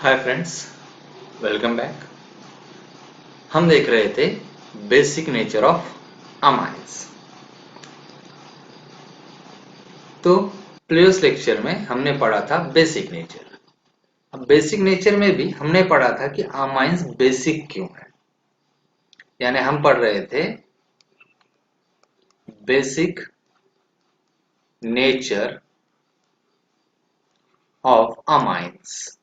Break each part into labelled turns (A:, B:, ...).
A: Hi friends, welcome back. हम देख रहे थे बेसिक नेचर ऑफ अमाइंस। तो प्रीवियस लेक्चर में हमने पढ़ा था बेसिक नेचर। अब बेसिक नेचर में भी हमने पढ़ा था कि अमाइंस बेसिक क्यों है। यानी हम पढ़ रहे थे बेसिक नेचर ऑफ अमाइंस।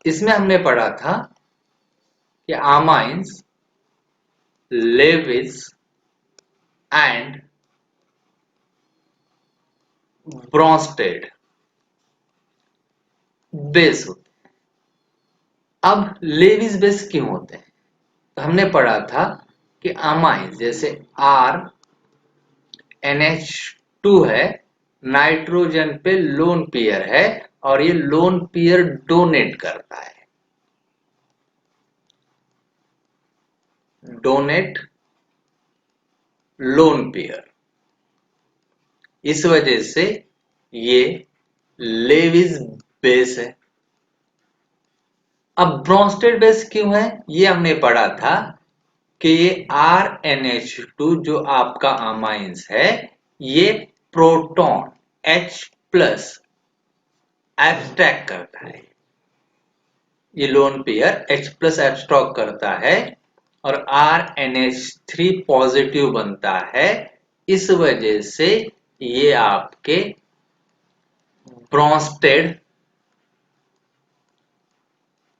A: इसमें हमने पढ़ा था कि amines Lewis and Bronsted base होते हैं। अब लेविस बेस क्यों होते हैं? तो हमने पढ़ा था कि अमाइंस जैसे RNH2 है, नाइट्रोजन पे लोन पेयर है और ये लोन पेयर डोनेट करता है। डोनेट लोन पेयर, इस वजह से ये लेविस बेस है। अब ब्रोंस्टेड बेस क्यों है ये हमने पढ़ा था कि ये RNH2 जो आपका अमाइंस है ये प्रोटॉन H प्लस एब्स्ट्रैक्ट करता है। ये lone pair H plus abstract करता है और RNH3 पॉजिटिव बनता है। इस वजह से ये आपके ब्रोंस्टेड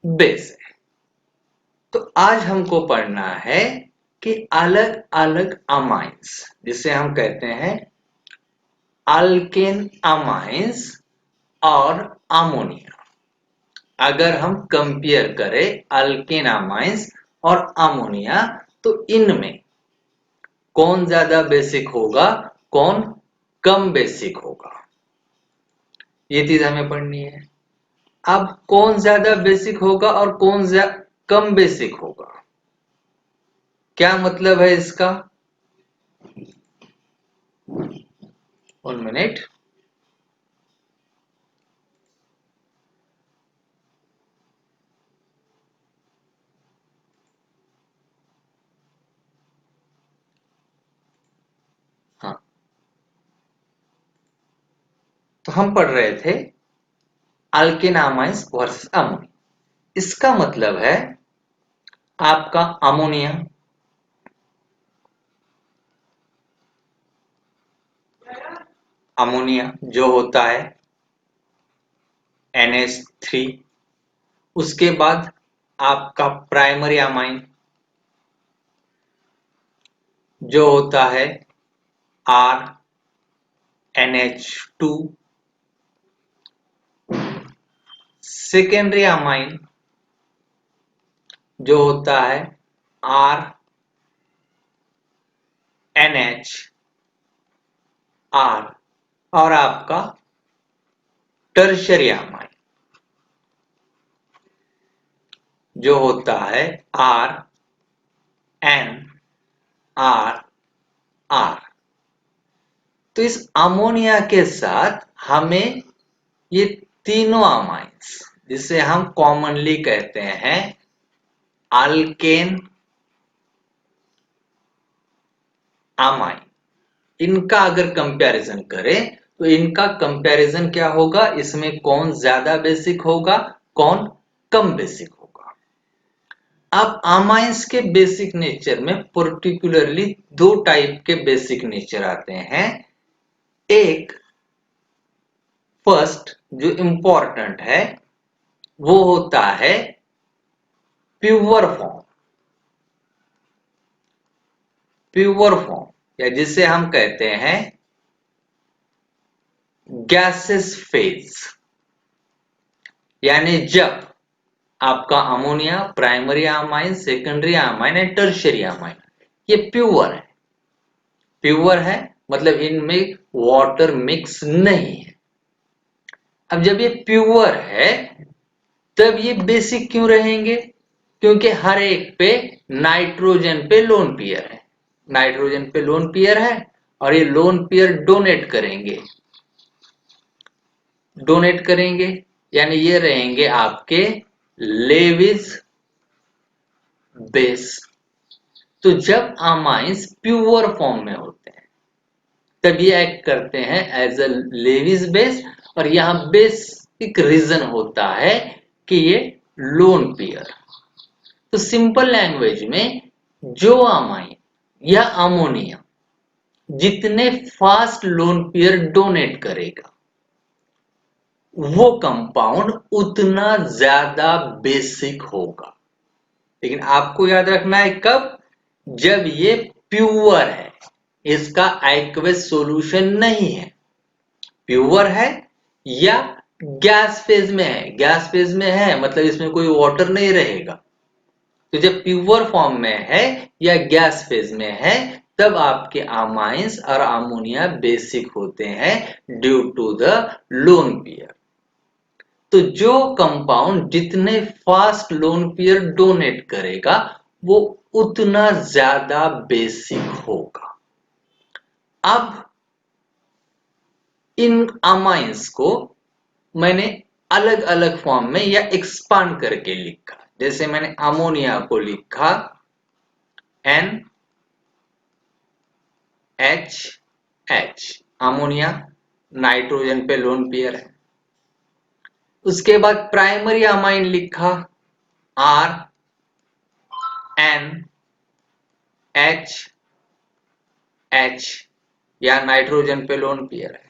A: बेस है। तो आज हमको पढ़ना है कि अलग अलग अमाइंस जिसे हम कहते हैं अल्केन अमाइंस और अमोनिया, अगर हम कंपेयर करें अल्केन अमाइंस और अमोनिया तो इनमें कौन ज्यादा बेसिक होगा, कौन कम बेसिक होगा, ये चीज हमें पढ़नी है। अब कौन ज्यादा बेसिक होगा और कौन कम बेसिक होगा, क्या मतलब है इसका? 1 मिनट। हाँ, तो हम पढ़ रहे थे अल्केन अमाइंस वर्सेस अमोनिया। इसका मतलब है आपका अमोनिया अमोनिया जो होता है NH3, उसके बाद आपका प्राइमरी अमाइन जो होता है RNH2, सेकेंडरी अमाइन जो होता है RNHR और आपका टर्शियरी अमाइन जो होता है RNRR। तो इस अमोनिया के साथ हमें ये तीनों अमाइंस जिसे हम कॉमनली कहते हैं अल्केन अमाइन, इनका अगर कंपैरिजन करें तो इनका कंपैरिजन क्या होगा, इसमें कौन ज्यादा बेसिक होगा, कौन कम बेसिक होगा। अब अमाइंस के बेसिक नेचर में पर्टिकुलरली दो टाइप के बेसिक नेचर आते हैं। एक फर्स्ट जो इंपॉर्टेंट है वो होता है प्योर फॉर्म। प्योर फॉर्म या जिसे हम कहते हैं गैसेस फेज, यानी जब आपका ammonia primary amine, secondary amine and tertiary amine ये प्योर है। प्योर है मतलब इनमें वाटर मिक्स नहीं है। अब जब ये प्योर है तब ये बेसिक क्यों रहेंगे? क्योंकि हर एक पे नाइट्रोजन पे लोन पेयर है, नाइट्रोजन पे लोन पेयर है और ये लोन पेयर डोनेट करेंगे यानी ये रहेंगे आपके लेविस बेस। तो जब अमाइंस प्योर फॉर्म में होते हैं तब ये एक्ट करते हैं एज अ लेविस बेस, और यहाँ बेसिक रीजन होता है कि ये लोन पेयर। तो सिंपल लैंग्वेज में जो अमाइन या अमोनिया जितने फास्ट लोन पेयर डोनेट करेगा वो कंपाउंड उतना ज्यादा बेसिक होगा। लेकिन आपको याद रखना है कब, जब ये प्योर है, इसका एक्वस सॉल्यूशन नहीं है, प्योर है या गैस फेज में है। गैस फेज में है मतलब इसमें कोई वाटर नहीं रहेगा। तो जब प्योर फॉर्म में है या गैस फेज में है तब आपके अमाइंस और अमोनिया बेसिक होते हैं due to the lone pair. तो जो कंपाउंड जितने फास्ट लोन पेयर डोनेट करेगा वो उतना ज्यादा बेसिक होगा। अब इन अमाइंस को मैंने अलग अलग फॉर्म में या एक्सपांड करके लिखा। जैसे मैंने अमोनिया को लिखा NH, अमोनिया नाइट्रोजन पे लोन पेयर है। उसके बाद प्राइमरी अमाइन लिखा RNHH या नाइट्रोजन पे लोन पेयर है।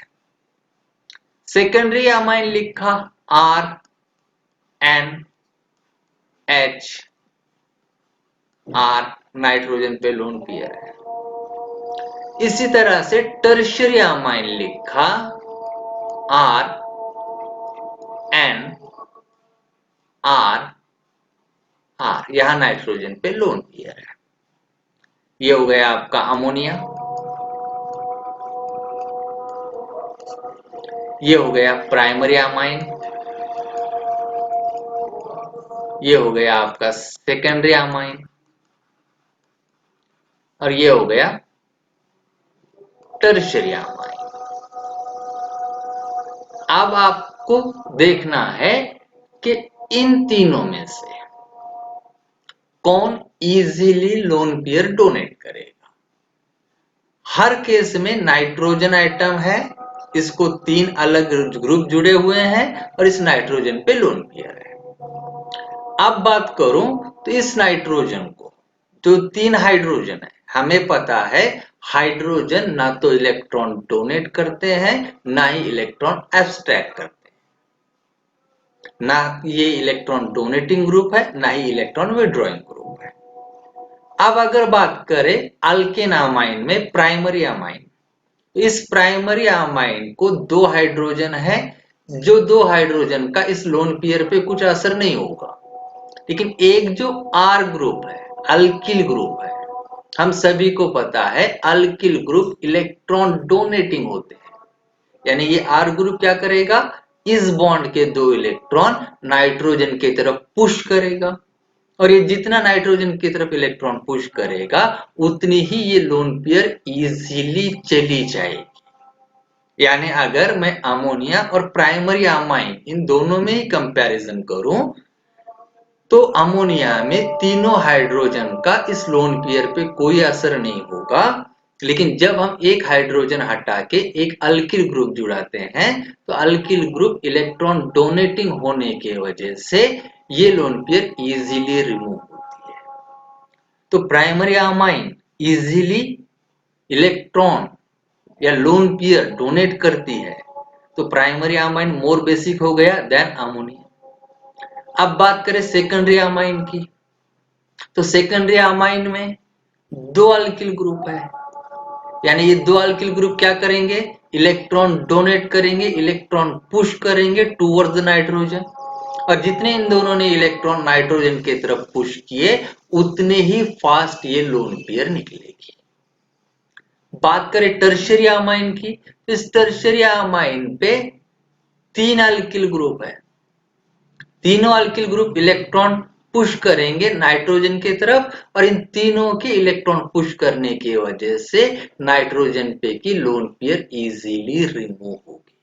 A: सेकेंडरी अमाइन लिखा RNHR, नाइट्रोजन पे लोन पेयर है। इसी तरह से टर्शियरी अमाइन लिखा RNRR, यहां नाइट्रोजन पे लोन पेयर है। ये हो गया आपका अमोनिया, ये हो गया प्राइमरी अमाइन, ये हो गया आपका सेकेंडरी अमाइन, और ये हो गया टर्शियरी अमाइन। अब आपको देखना है कि इन तीनों में से कौन इजीली लोन पेयर डोनेट करेगा। हर केस में नाइट्रोजन आइटम है, इसको 3 अलग ग्रुप जुड़े हुए हैं और इस नाइट्रोजन पे लोन पेयर है। अब बात करूं तो इस नाइट्रोजन को जो 3 हाइड्रोजन है, हमें पता है हाइड्रोजन ना तो इलेक्ट्रॉन डोनेट करते हैं ना ही इलेक्ट्रॉन एब्स्ट्रैक्ट करते हैं। ना ये इलेक्ट्रॉन डोनेटिंग ग्रुप है ना ही इलेक्ट्रॉन विड्रॉइंग ग्रुप है। अब अगर बात करें अल्केन अमाइन में प्राइमरी अमाइन, इस प्राइमरी अमाइन को 2 हाइड्रोजन है, जो 2 हाइड्रोजन का इस लोन पेयर पे कुछ असर नहीं होगा। लेकिन एक जो आर ग्रुप है, अल्किल ग्रुप है, हम सभी को पता है अल्किल ग्रुप इलेक्ट्रॉन डोनेटिंग होते हैं। यानी ये आर ग्रुप क्या करेगा, इस बॉन्ड के 2 इलेक्ट्रॉन नाइट्रोजन की तरफ पुश करेगा, और ये जितना नाइट्रोजन की तरफ इलेक्ट्रॉन पुश करेगा उतनी ही ये लोन पेयर इजीली चली जाएगी। यानी अगर मैं अमोनिया और प्राइमरी अमाइन इन दोनों में ही कंपैरिजन करूं तो अमोनिया में तीनों हाइड्रोजन का इस लोन पेयर पे कोई असर नहीं होगा। लेकिन जब हम एक हाइड्रोजन हटा के एक अल्किल ग्रुप जुड़ाते हैं तो अल्किल ग्रुप इलेक्ट्रॉन डोनेटिंग होने के वजह से ये लोन पेयर इजीली रिमूव होती है। तो प्राइमरी अमाइन इजीली इलेक्ट्रॉन या लोन पेयर डोनेट करती है, तो प्राइमरी अमाइन मोर बेसिक हो गया देन अमोनिया। अब बात करें सेकेंडरी अमाइन की, तो सेकेंडरी अमाइन में 2 अल्किल ग्रुप है। यानी ये 2 अल्किल ग्रुप क्या करेंगे, इलेक्ट्रॉन डोनेट करेंगे, इलेक्ट्रॉन पुश करेंगे टूवर्ड्स द नाइट्रोजन, और जितने इन दोनों ने इलेक्ट्रॉन नाइट्रोजन की तरफ पुश किए उतने ही फास्ट ये लोन पेयर निकलेगी। बात करें टर्शियरी अमाइन की, तो इस टर्शियरी अमाइन पे 3 अल्किल ग्रुप है। तीनों अल्किल ग्रुप इलेक्ट्रॉन पुश करेंगे नाइट्रोजन की तरफ, और इन तीनों के इलेक्ट्रॉन पुश करने की वजह से नाइट्रोजन पे की लोन पेयर इजीली रिमूव होगी।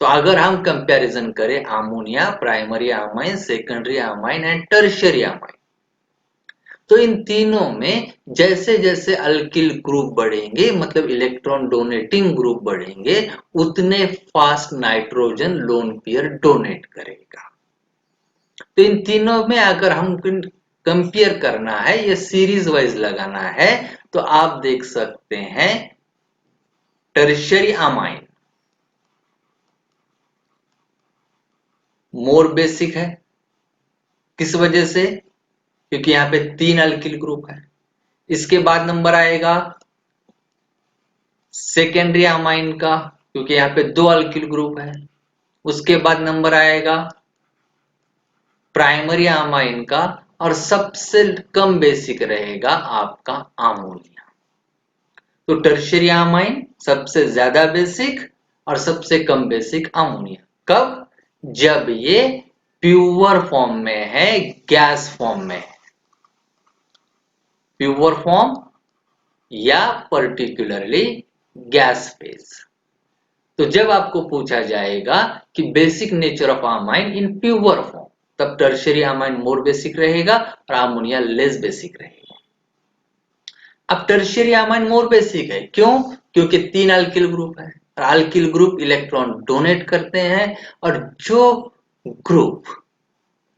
A: तो अगर हम कंपैरिजन करें ammonia, primary amine, secondary amine and tertiary amine, तो इन तीनों में जैसे जैसे अल्किल ग्रुप बढ़ेंगे, मतलब इलेक्ट्रॉन डोनेटिंग ग्रुप बढ़ेंगे, उतने fast nitrogen lone pair donate करेगा। तो इन तीनों में अगर हम कंपेयर करना है या सीरीज वाइज लगाना है, तो आप देख सकते हैं टर्शियरी अमाइन मोर बेसिक है। किस वजह से? क्योंकि यहां पे 3 अल्किल ग्रुप है। इसके बाद नंबर आएगा सेकेंडरी अमाइन का, क्योंकि यहां पे 2 अल्किल ग्रुप है। उसके बाद नंबर आएगा प्राइमरी अमाइन का, और सबसे कम बेसिक रहेगा आपका अमोनिया। तो टर्शियरी अमाइन सबसे ज्यादा बेसिक और सबसे कम बेसिक अमोनिया। कब? जब ये प्योर फॉर्म में है, गैस फॉर्म में है। प्योर फॉर्म या पर्टिकुलरली गैस फेज। तो जब आपको पूछा जाएगा कि basic nature of amine in pure form, तब टर्शियरी अमाइन मोर बेसिक रहेगा और अमोनिया लेस बेसिक रहेगा। अब टर्शियरी अमाइन मोर बेसिक है, क्यों? क्योंकि 3 अल्किल ग्रुप है और अल्किल ग्रुप इलेक्ट्रॉन डोनेट करते हैं, और जो ग्रुप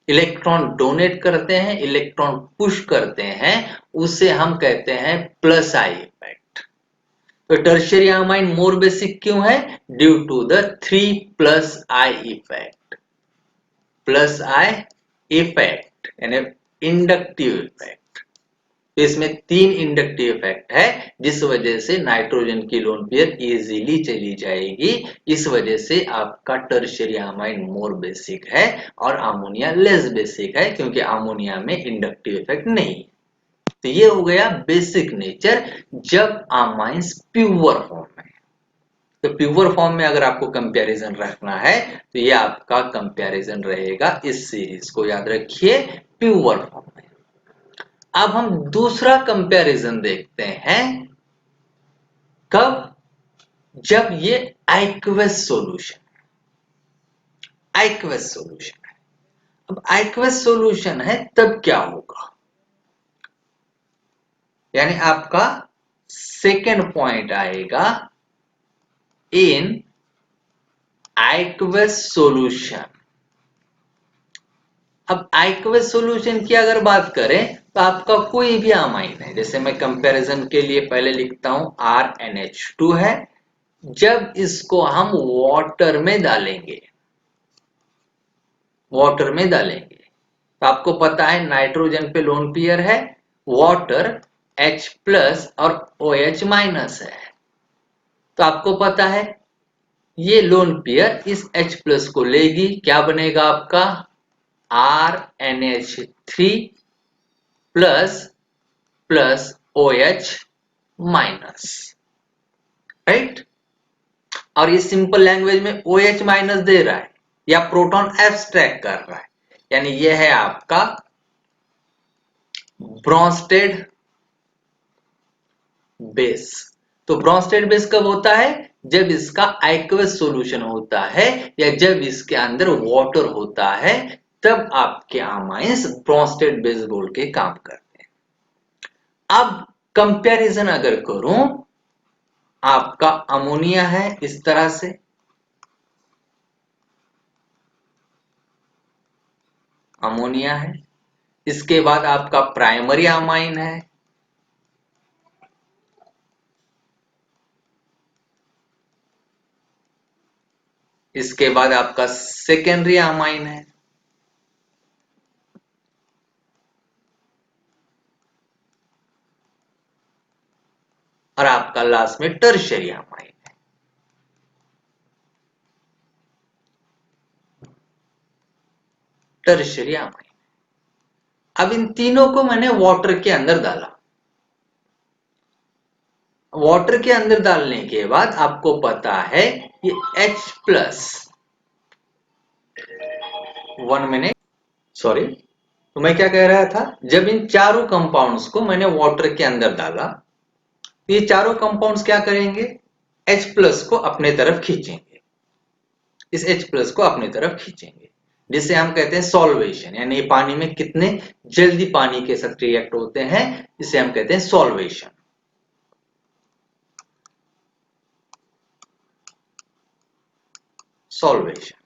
A: इलेक्ट्रॉन डोनेट करते हैं, इलेक्ट्रॉन पुश करते हैं, उसे हम कहते हैं प्लस आई इफेक्ट। तो टर्शियरी अमाइन मोर बेसिक क्यों है? Due to the 3 plus I effect. Plus I effect यानी इंडक्टिव इफेक्ट। तो इसमें 3 इंडक्टिव इफेक्ट है, जिस वजह से नाइट्रोजन की लोन पेयर इजीली चली जाएगी। इस वजह से आपका टर्शियरी अमाइन मोर बेसिक है और अमोनिया लेस बेसिक है, क्योंकि अमोनिया में इंडक्टिव इफेक्ट नहीं है। तो ये हो गया बेसिक नेचर जब अमाइंस प्योर फॉर्म में। तो प्योर फॉर्म में अगर आपको कंपैरिजन रखना है, तो ये आपका कंपैरिजन रहेगा, इस सीरीज को याद रखिए, प्योर फॉर्म में। अब हम दूसरा कंपैरिजन देखते हैं। कब? जब ये एक्वस सॉल्यूशन, एक्वस सॉल्यूशन है। अब एक्वस सॉल्यूशन है तब क्या होगा? यानी आपका सेकेंड पॉइंट आएगा इन एक्वस सॉल्यूशन। अब एक्वस सॉल्यूशन की अगर बात करें, तो आपका कोई भी अमाइन है, जैसे मैं कंपैरिजन के लिए पहले लिखता हूं RnH2 है। जब इसको हम वाटर में डालेंगे, वाटर में डालेंगे, तो आपको पता है नाइट्रोजन पे लोन पेयर है, वाटर H प्लस और OH माइनस है। तो आपको पता है ये लोन पेयर इस H प्लस को लेगी, क्या बनेगा आपका RnH3 plus plus OH minus, right. और ये सिंपल लैंग्वेज में OH माइनस दे रहा है या प्रोटॉन एब्स्ट्रैक्ट कर रहा है, यानी ये है आपका ब्रोंस्टेड बेस। तो ब्रोंस्टेड बेस कब होता है? जब इसका एक्वस सॉल्यूशन होता है या जब इसके अंदर वाटर होता है, तब आपके अमाइंस ब्रोंस्टेड बेस बोल के काम करते हैं। अब कंपैरिजन अगर करूं, आपका अमोनिया है इस तरह से, अमोनिया है। इसके बाद आपका प्राइमरी अमाइन है, इसके बाद आपका सेकेंडरी अमाइन है, और आपका लास्ट में टर्शियरी अमाइन है। Tertiary amine. अब इन तीनों को मैंने वाटर के अंदर डाला। वाटर के अंदर डालने के बाद आपको पता है ये H प्लस, 1 मिनट, सॉरी। तो मैं क्या कह रहा था, जब इन चारों कंपाउंड्स को मैंने वाटर के अंदर डाला, तो ये चारों कंपाउंड्स क्या करेंगे? H प्लस को अपने तरफ खींचेंगे। इस H प्लस को अपनी तरफ खींचेंगे, जिसे हम कहते हैं सॉल्वेशन, यानी पानी में कितने जल्दी पानी के साथ रिएक्ट होते हैं, इसे हम कहते हैं सॉल्वेशन। सॉल्वेशन।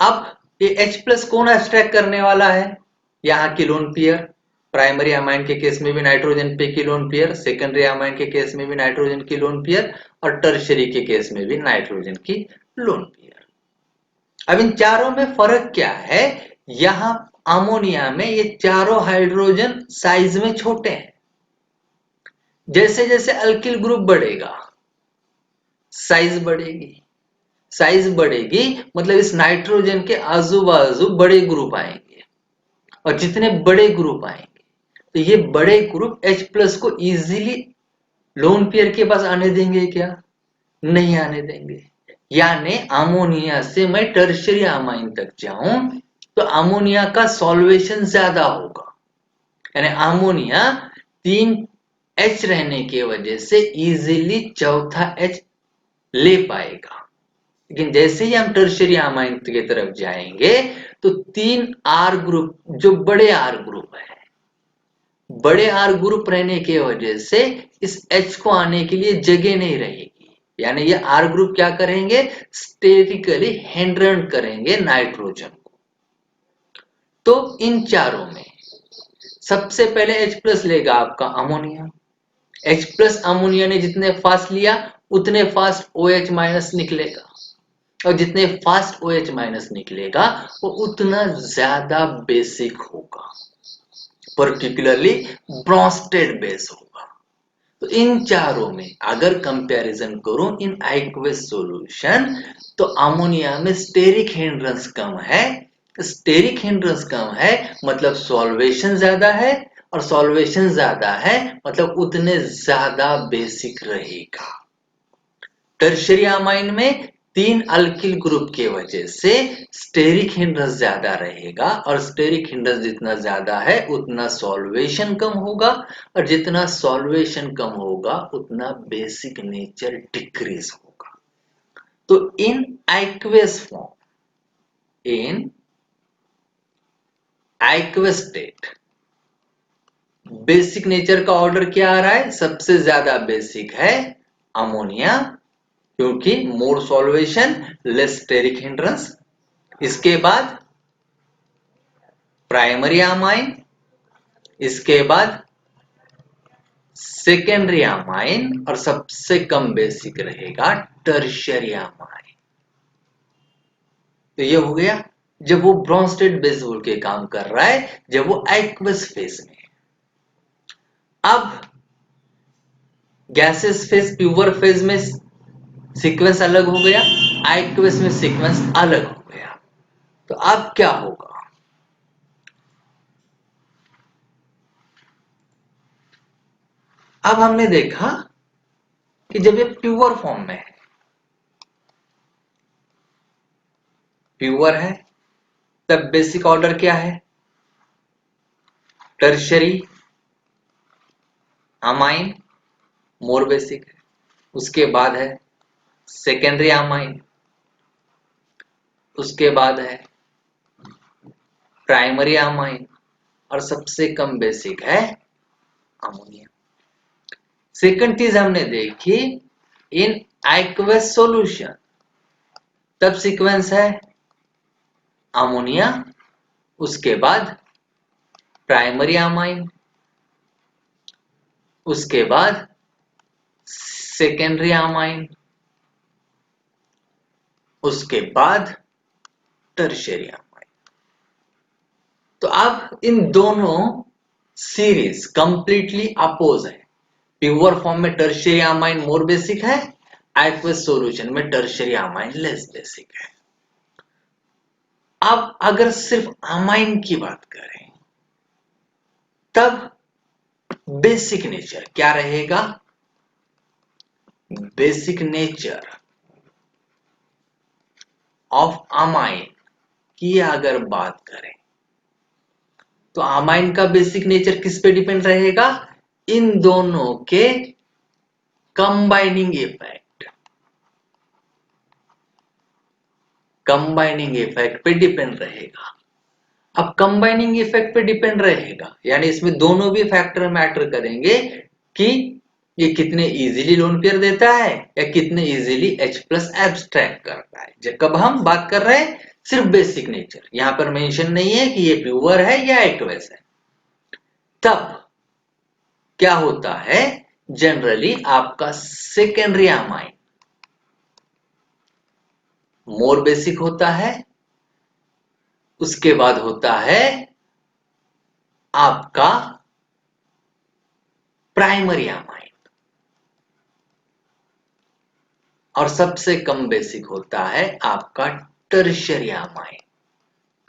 A: अब ये H प्लस कौन एक्सट्रैक्ट करने वाला है? यहाँ की लोन पेयर, प्राइमरी अमाइन के केस में भी नाइट्रोजन पे की लोन पेयर, सेकेंडरी अमाइन के केस में भी नाइट्रोजन की लोन पेयर, और टर्शरी के केस में भी नाइट्रोजन की लोन पेयर। अब इन चारों में फर्क क्या है? यहाँ अमोनिया में ये चारों हाइड्रोजन साइज में छोटे हैं। जैसे जैसे अल्किल ग्रुप बढ़ेगा साइज बढ़ेगी, साइज बढ़ेगी मतलब इस नाइट्रोजन के आजू बाजू बड़े ग्रुप आएंगे, और जितने बड़े ग्रुप आएंगे तो ये बड़े ग्रुप H प्लस को इजीली लोन पेयर के पास आने देंगे क्या? नहीं आने देंगे। यानी अमोनिया से मैं टर्शियरी अमाइन तक जाऊं तो अमोनिया का सॉल्वेशन ज्यादा होगा, यानी अमोनिया 3 H रहने की वजह से इजीली चौथा H ले पाएगा। लेकिन जैसे ही हम टर्शियरी अमाइन की तरफ जाएंगे तो 3 R ग्रुप, जो बड़े R ग्रुप है, बड़े R ग्रुप रहने की वजह से इस H को आने के लिए जगह नहीं रहेगी, यानी ये R ग्रुप क्या करेंगे? स्टेरिकली हिंड्रेंट करेंगे नाइट्रोजन को। तो इन चारों में सबसे पहले H प्लस लेगा आपका अमोनिया। H प्लस अमोनिया ने जितने फास्ट लिया उतने फास्ट OH माइनस निकलेगा, और जितने फास्ट OH माइनस निकलेगा वो उतना ज्यादा बेसिक होगा, पर्टिकुलरली ब्रोंस्टेड बेस होगा। तो इन चारों में अगर कंपैरिजन करूं इन aqueous सॉल्यूशन, तो अमोनिया में स्टेरिक हिंड्रेंस कम है। स्टेरिक हिंड्रेंस कम है मतलब सॉल्वेशन ज्यादा है, और सॉल्वेशन ज्यादा है मतलब उतने ज्यादा बेसिक रहेगा। टर्शियरी अमाइन में 3 अल्किल ग्रुप के वजह से स्टेरिक हिंड्रेंस ज्यादा रहेगा, और स्टेरिक हिंड्रेंस जितना ज्यादा है उतना सॉल्वेशन कम होगा, और जितना सॉल्वेशन कम होगा उतना बेसिक नेचर डिक्रीज होगा। तो इन aqueous फॉर्म, इन aqueous स्टेट बेसिक नेचर का ऑर्डर क्या आ रहा है? सबसे ज्यादा बेसिक है अमोनिया, क्योंकि मोर सॉल्वेशन लेस स्टेरिक हिंड्रेंस। इसके बाद प्राइमरी अमाइन, इसके बाद सेकेंडरी अमाइन, और सबसे कम बेसिक रहेगा टर्शियरी अमाइन। तो ये हो गया जब वो ब्रोंस्टेड बेस बोल के काम कर रहा है, जब वो एक्वस फेज में। अब गैसेस फेज, प्योर फेज में सीक्वेंस अलग हो गया, एक्वस में सीक्वेंस अलग हो गया। तो अब क्या होगा? अब हमने देखा कि जब ये प्योर फॉर्म में है, प्योर है, तब बेसिक ऑर्डर क्या है? टर्शियरी अमाइन मोर बेसिक है, उसके बाद है सेकेंडरी अमाइन, उसके बाद है प्राइमरी अमाइन, और सबसे कम बेसिक है अमोनिया। सेकंड चीज हमने देखी, इन एक्वस सॉल्यूशन तब सीक्वेंस है अमोनिया, उसके बाद प्राइमरी अमाइन, उसके बाद सेकेंडरी अमाइन, उसके बाद टर्शियरी अमाइन। तो अब इन दोनों सीरीज कंप्लीटली अपोज है। प्योर फॉर्म में टर्शियरी अमाइन मोर बेसिक है, एक्वस सॉल्यूशन में टर्शियरी अमाइन लेस बेसिक है। अब अगर सिर्फ अमाइन की बात करें तब बेसिक नेचर क्या रहेगा? बेसिक नेचर ऑफ अमाइन की अगर बात करें तो अमाइन का बेसिक नेचर किस पे डिपेंड रहेगा? इन दोनों के कंबाइनिंग इफेक्ट। कंबाइनिंग इफेक्ट पे डिपेंड रहेगा। अब कंबाइनिंग इफेक्ट पे डिपेंड रहेगा यानी इसमें दोनों भी फैक्टर मैटर करेंगे कि ये कितने इजीली लोन पेयर देता है या कितने इजीली H प्लस एब्स्ट्रैक्ट करता है। कब हम बात कर रहे हैं सिर्फ बेसिक नेचर, यहां पर मेंशन नहीं है कि ये प्योर है या एक्वस है। तब क्या होता है, जनरली आपका सेकेंडरी अमाइन मोर बेसिक होता है, उसके बाद होता है आपका प्राइमरी अमाइन और सबसे कम बेसिक होता है आपका टर्शियरी अमाइन।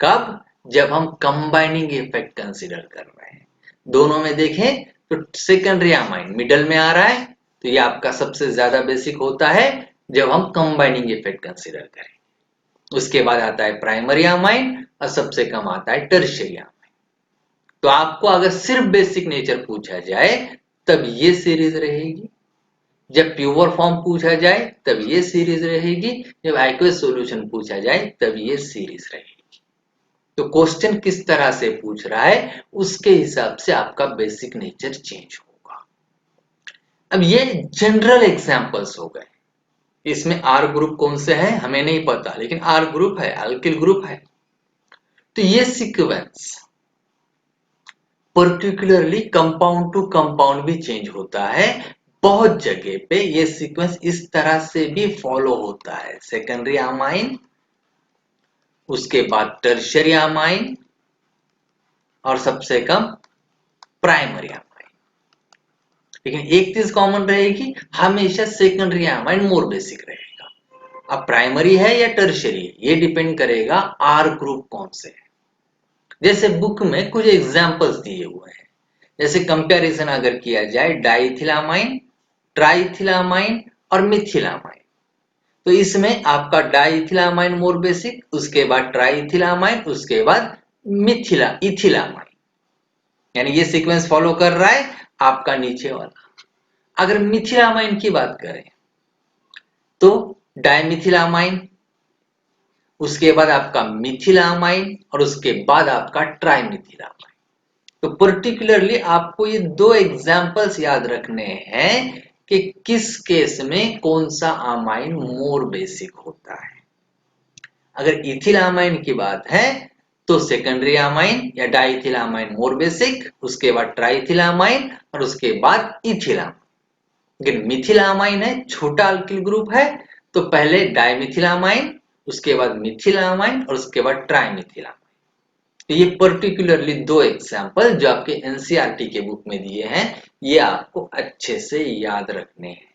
A: कब? जब हम कंबाइनिंग इफेक्ट कंसीडर कर रहे हैं। दोनों में देखें तो सेकेंडरी अमाइन मिडल में आ रहा है, तो ये आपका सबसे ज्यादा बेसिक होता है जब हम कंबाइनिंग इफेक्ट कंसीडर करें। उसके बाद आता है प्राइमरी अमाइन और सबसे कम आता है टर्शियरी अमाइन। तो आपको अगर सिर्फ बेसिक नेचर पूछा जाए तब ये सीरीज रहेगी, जब प्योर फॉर्म पूछा जाए तब ये सीरीज रहेगी, जब एक्वस सॉल्यूशन पूछा जाए तब ये सीरीज रहेगी। तो क्वेश्चन किस तरह से पूछ रहा है उसके हिसाब से आपका बेसिक नेचर चेंज होगा। अब ये जनरल एग्जांपल्स हो गए। इसमें आर ग्रुप कौन से हैं हमें नहीं पता, लेकिन आर ग्रुप है, अल्किल ग्रुप है। तो ये sequence particularly compound to compound भी चेंज होता है। बहुत जगह पे ये सीक्वेंस इस तरह से भी फॉलो होता है, सेकेंडरी अमाइन, उसके बाद टर्शियरी अमाइन और सबसे कम प्राइमरी अमाइन। लेकिन एक चीज कॉमन रहेगी, हमेशा सेकेंडरी अमाइन मोर बेसिक रहेगा। अब प्राइमरी है या टर्शियरी ये डिपेंड करेगा आर ग्रुप कौन से है। जैसे बुक में कुछ एग्जांपल्स दिए हुए हैं, जैसे कंपैरिजन अगर किया जाए डाइथिलामाइन, ट्राइथिलामाइन और मिथिलामाइन, तो इसमें आपका डाइथिलामाइन मोर बेसिक, उसके बाद ट्राइथिलामाइन, उसके बाद इथिलामाइन, यानी ये सीक्वेंस फॉलो कर रहा है आपका नीचे वाला। अगर मिथिलामाइन की बात करें तो डाइमिथिलामाइन, उसके बाद आपका मिथिलामाइन और उसके बाद आपका ट्राइमिथिलामाइन। तो पर्टिकुलरली आपको ये दो एग्जांपल्स याद रखने हैं कि किस केस में कौन सा अमाइन मोर बेसिक होता है। अगर इथिलामाइन की बात है तो सेकेंडरी अमाइन या डाइथिलामाइन मोर बेसिक, उसके बाद ट्राइथिलामाइन और उसके बाद इथिलामाइन। लेकिन मिथिलामाइन है, छोटा अल्किल ग्रुप है, तो पहले डाइमिथिलामाइन, उसके बाद मिथिलामाइन और उसके बाद ट्राइमिथिलामाइन। तो ये पर्टिकुलरली दो एग्जांपल जो आपके एनसीईआरटी के बुक में दिए हैं, ये आपको अच्छे से याद रखने हैं।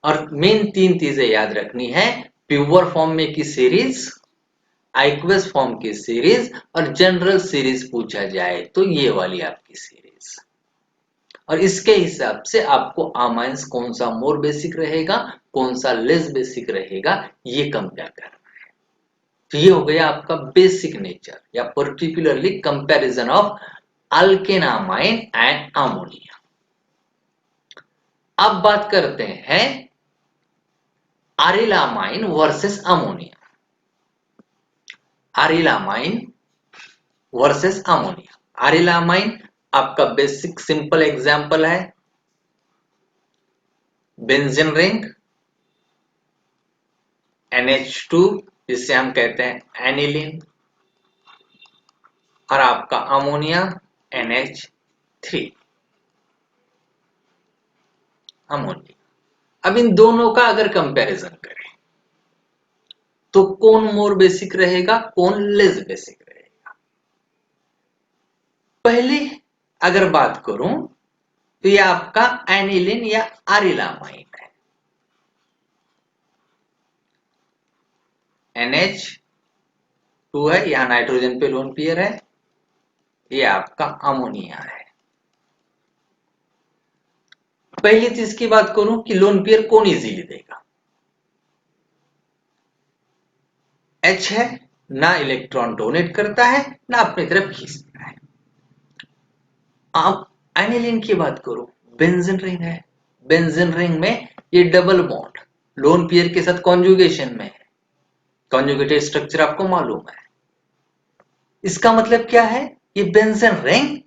A: और मेन तीन चीजें याद रखनी है, प्योर फॉर्म में की सीरीज, एक्वस फॉर्म की सीरीज और जनरल सीरीज पूछा जाए तो ये वाली आपकी सीरीज। और इसके हिसाब से आपको अमाइंस कौन सा मोर बेसिक रहेगा, कौन सा लेस बेसिक रहेगा, ये कंपेयर करना है। तो ये हो गया आपका बेसिक नेचर या particularly comparison of alkane amine and ammonia. अब बात करते हैं arylamine versus ammonia. Arylamine versus ammonia. Arylamine आपका बेसिक सिंपल एग्जांपल है बेंजीन रिंग NH2 जिसे हम कहते हैं एनिलीन, और आपका अमोनिया NH3 अमोनिया। अब इन दोनों का अगर कंपैरिजन करें तो कौन मोर बेसिक रहेगा, कौन लेस बेसिक रहेगा। पहले अगर बात करूं तो ये आपका एनिलीन या अरिलामाइन है। NH2 है, यहां नाइट्रोजन पे लोन पेयर है, ये आपका अमोनिया है। पहली चीज की बात करूं कि लोन पेयर कौन इजीली देगा। H है, ना इलेक्ट्रॉन डोनेट करता है ना अपनी तरफ खींचता है। अब एनिलीन की बात करूं, बेंजीन रिंग है, बेंजीन रिंग में ये डबल बॉन्ड लोन पेयर के साथ कॉन्जुगेशन में है, कॉन्जुगेटेड स्ट्रक्चर आपको मालूम है। इसका मतलब क्या है, ये बेंजीन रिंग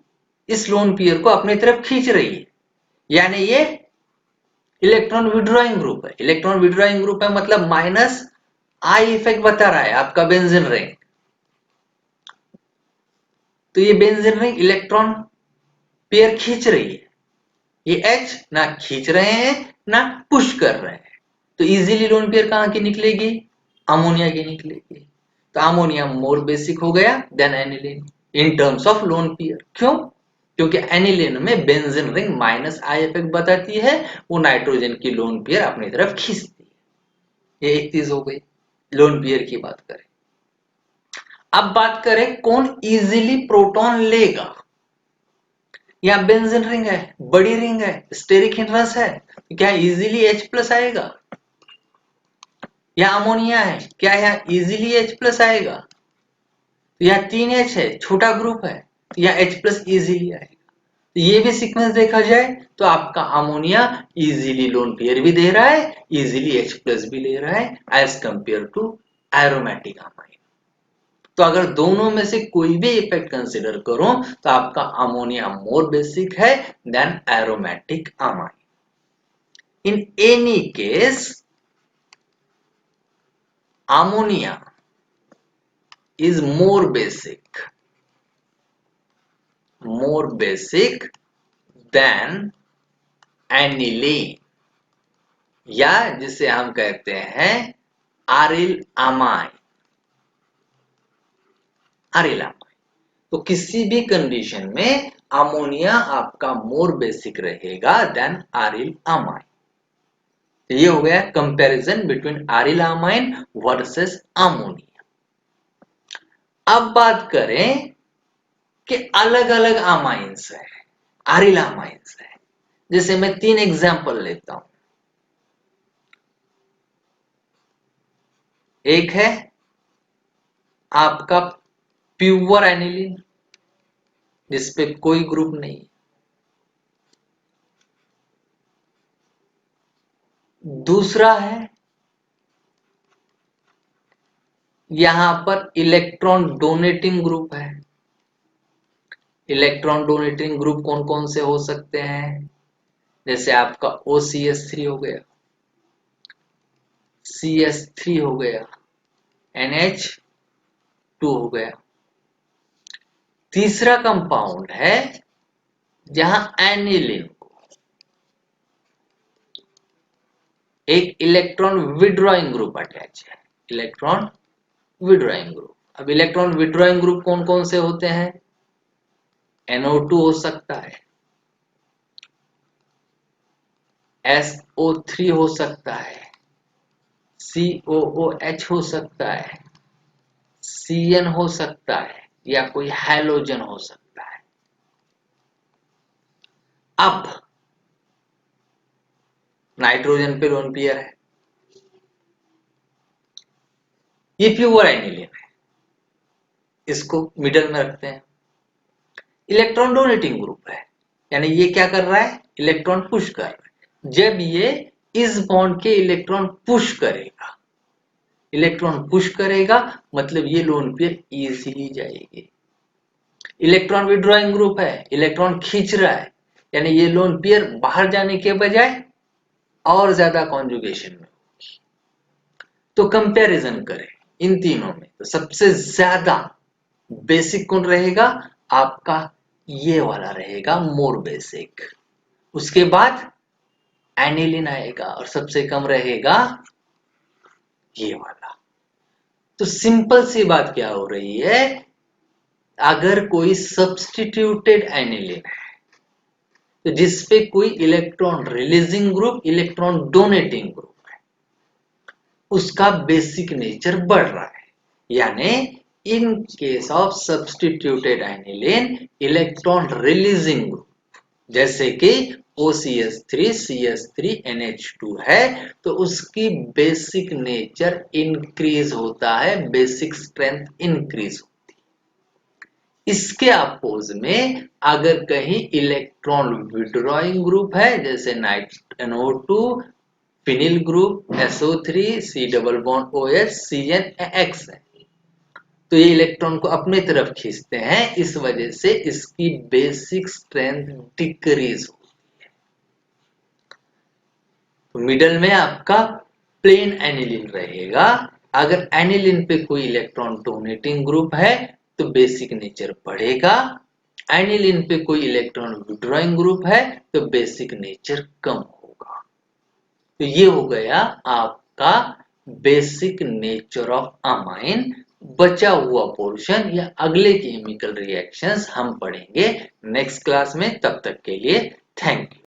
A: इस लोन पेयर को अपनी तरफ खींच रही है, यानी ये इलेक्ट्रॉन विड्रॉइंग ग्रुप है। इलेक्ट्रॉन विड्रॉइंग ग्रुप है मतलब माइनस आई इफेक्ट बता रहा है आपका बेंजीन रिंग। तो ये बेंजीन रिंग इलेक्ट्रॉन पेयर खींच रही है, ये H ना खींच रहे हैं ना पुश कर रहे हैं। तो इजीली लोन पेयर कहां की निकलेगी, अमोनिया की निकलेगी। तो अमोनिया मोर बेसिक हो गया then aniline in terms of lone pair. क्यों, क्योंकि एनिलीन में benzene ring minus I effect बताती है, वो नाइट्रोजन की लोन पेयर अपनी तरफ खींचती है। ये एक चीज हो गई लोन पेयर की बात करें। अब बात करें कौन इजीली प्रोटॉन लेगा। यहाँ बेंजीन रिंग है, बड़ी रिंग है, स्टेरिक हिंड्रेंस है, तो क्या इजीली H प्लस आएगा। यहाँ अमोनिया है, क्या यहाँ इजीली H प्लस आएगा। तो यहाँ 3H है, छोटा ग्रुप है, तो यहाँ H प्लस इजीली आएगा। तो ये भी सीक्वेंस देखा जाए तो आपका अमोनिया इजीली लोन पेयर भी दे रहा है, इजीली H प्लस भी ले रहा है as compare to aromatic amine. तो अगर दोनों में से कोई भी इफेक्ट कंसिडर करो तो आपका अमोनिया मोर बेसिक है then aromatic amine. In any case ammonia is more basic than aniline, या जिसे हम कहते हैं aryl amine। तो किसी भी कंडीशन में अमोनिया आपका मोर बेसिक रहेगा देन aryl amine। तो ये हो गया comparison between aryl amine versus ammonia. अब बात करें कि अलग अलग अमाइंस है, aryl अमाइंस है। जैसे मैं 3 एग्जांपल लेता हूं। एक है आपका प्योर एनिलीन जिसपे कोई ग्रुप नहीं। दूसरा है यहां पर इलेक्ट्रॉन डोनेटिंग ग्रुप है। इलेक्ट्रॉन डोनेटिंग ग्रुप कौन कौन से हो सकते हैं, जैसे आपका OCS3 हो गया, CS3 हो गया, NH2 हो गया। तीसरा कंपाउंड है जहां एनिलीन को एक इलेक्ट्रॉन विड्रॉइंग ग्रुप अटैच है, इलेक्ट्रॉन विड्रॉइंग ग्रुप। अब इलेक्ट्रॉन विड्रॉइंग ग्रुप कौन कौन से होते हैं, NO2 हो सकता है, SO3 हो सकता है, COOH हो सकता है, CN हो सकता है, या कोई हैलोजन हो सकता है। अब नाइट्रोजन पे लोन पेयर है, ये प्योर एनिलीन है, इसको मिडल में रखते हैं। इलेक्ट्रॉन डोनेटिंग ग्रुप है, यानी ये क्या कर रहा है, इलेक्ट्रॉन पुश कर रहा है। जब ये इस बॉन्ड के इलेक्ट्रॉन पुश करेगा, इलेक्ट्रॉन पुश करेगा मतलब ये लोन पेयर इजीली जाएगी। इलेक्ट्रॉन विड्रॉइंग ग्रुप है, इलेक्ट्रॉन खींच रहा है, यानी ये लोन पेयर बाहर जाने के बजाय और ज्यादा कॉन्जुगेशन में होगी। तो कंपैरिजन करें इन तीनों में तो सबसे ज्यादा बेसिक कौन रहेगा, आपका ये वाला रहेगा मोर बेसिक। उसके बाद एनिलीन आएगा और सबसे कम रहेगा ये वाला। तो सिंपल सी बात क्या हो रही है, अगर कोई सब्स्टिट्यूटेड एनिलीन है तो जिसपे कोई electron releasing group, electron donating group है, उसका बेसिक नेचर बढ़ रहा है। यानी in case of substituted aniline electron releasing group जैसे कि OCS3 CS3 NH2 है, तो उसकी बेसिक नेचर इंक्रीज होता है, बेसिक स्ट्रेंथ इंक्रीज होती है। इसके अपोज में अगर कहीं इलेक्ट्रॉन विड्रॉइंग ग्रुप है जैसे NO2 phenyl group SO3 C double bond OH CnX है। तो ये इलेक्ट्रॉन को अपनी तरफ खींचते हैं, इस वजह से इसकी बेसिक स्ट्रेंथ डिक्रीज होती है। तो मिडल में आपका प्लेन एनिलीन रहेगा। अगर एनिलीन पे कोई इलेक्ट्रॉन डोनेटिंग ग्रुप है तो बेसिक नेचर बढ़ेगा, एनिलीन पे कोई इलेक्ट्रॉन विड्रॉइंग ग्रुप है तो बेसिक नेचर कम होगा। तो ये हो गया आपका बेसिक नेचर ऑफ अमाइन। बचा हुआ पोर्शन या अगले केमिकल रिएक्शंस हम पढ़ेंगे नेक्स्ट क्लास में। तब तक के लिए थैंक यू।